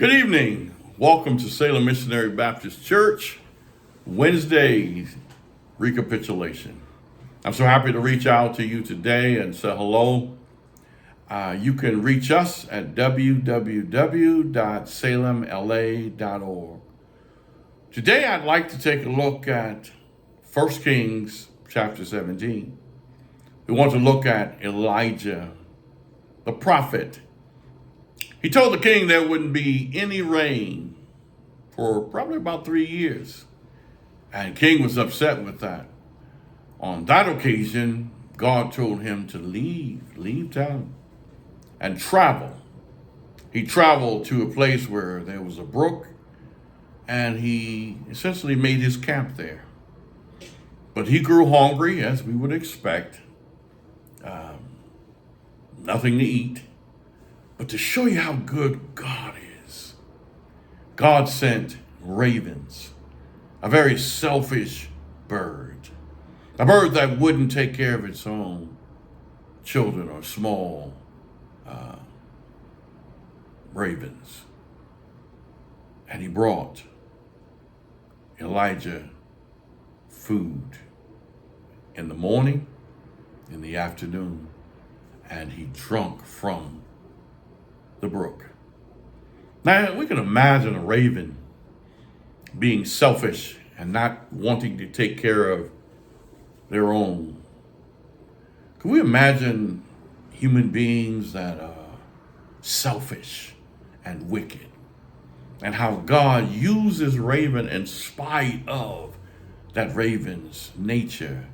Good evening. Welcome to Salem Missionary Baptist Church, Wednesday recapitulation. I'm so happy to reach out to you today and say hello. You can reach us at www.salemla.org. Today I'd like to take a look at 1 Kings chapter 17. We want to look at Elijah, the prophet. He told the king there wouldn't be any rain for probably about 3 years. And the king was upset with that. On that occasion, God told him to leave town and travel. He traveled to a place where there was a brook, and he essentially made his camp there. But he grew hungry, as we would expect. Nothing to eat. But to show you how good God is, God sent ravens, a very selfish bird, a bird that wouldn't take care of its own children or small ravens. And he brought Elijah food in the morning, in the afternoon, and he drank from the brook. Now, we can imagine a raven being selfish and not wanting to take care of their own. Can we imagine human beings that are selfish and wicked, and how God uses raven in spite of that raven's nature,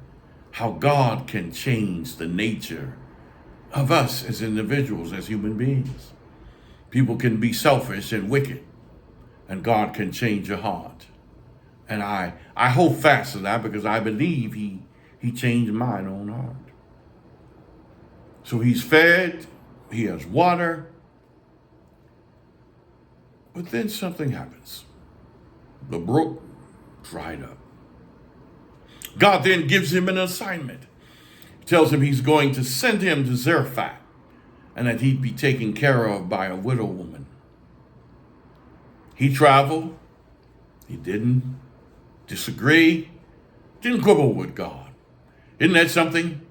how God can change the nature of us as individuals, as human beings. People can be selfish and wicked, and God can change your heart. And I hold fast to that because I believe he changed mine own heart. So he's fed, he has water, but then something happens. The brook dried up. God then gives him an assignment. He tells him he's going to send him to Zarephath, and that he'd be taken care of by a widow woman. He traveled. He didn't disagree, didn't quibble with God. Isn't that something?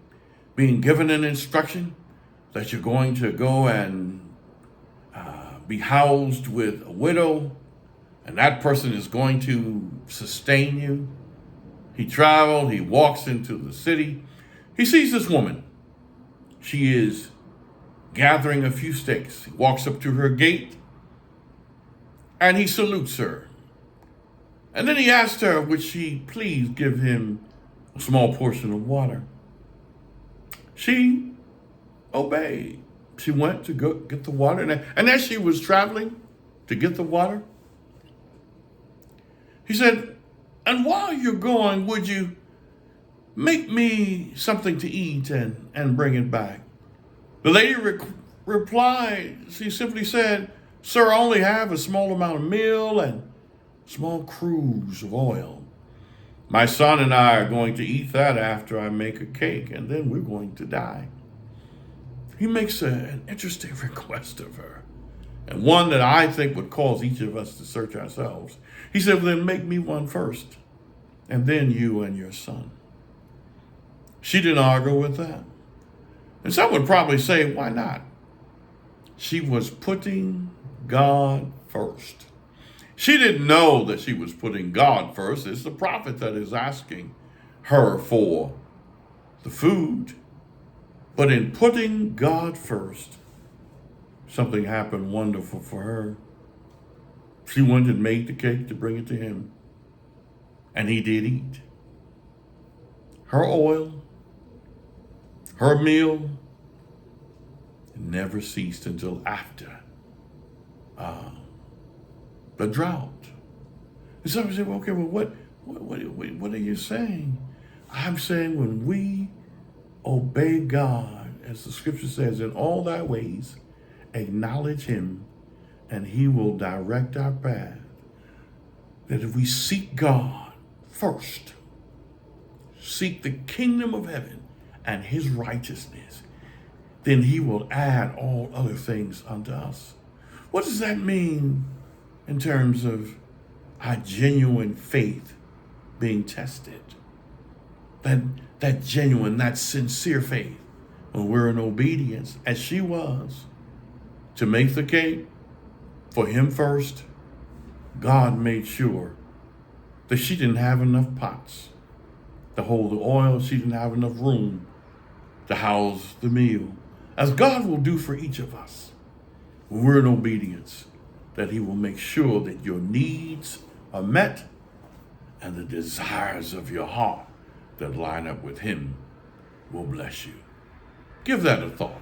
Being given an instruction that you're going to go and be housed with a widow, and that person is going to sustain you. He traveled, he walks into the city. He sees this woman. She is gathering a few sticks. He walks up to her gate and he salutes her. And then he asked her, would she please give him a small portion of water? She obeyed. She went to go get the water. And as she was traveling to get the water, he said, and while you're going, would you make me something to eat and bring it back? The lady replied, she simply said, sir, I only have a small amount of meal and small cruse of oil. My son and I are going to eat that after I make a cake, and then we're going to die. He makes an interesting request of her, and one that I think would cause each of us to search ourselves. He said, well, then make me one first, and then you and your son. She didn't argue with that. And some would probably say, why not? She was putting God first. She didn't know that she was putting God first. It's the prophet that is asking her for the food. But in putting God first, something happened wonderful for her. She went and made the cake to bring it to him. And he did eat. Her oil, her meal, never ceased until after the drought. And some say, well, okay, well, what are you saying? I'm saying when we obey God, as the scripture says, in all thy ways, acknowledge him, and he will direct our path. That if we seek God first, seek the kingdom of heaven and his righteousness, then he will add all other things unto us. What does that mean in terms of our genuine faith being tested. That genuine, that sincere faith, when we're in obedience, as she was, to make the cake for him first, God made sure that she didn't have enough pots to hold the oil. She didn't have enough room to house the meal. As God will do for each of us when we're in obedience, that he will make sure that your needs are met and the desires of your heart that line up with him will bless you. Give that a thought.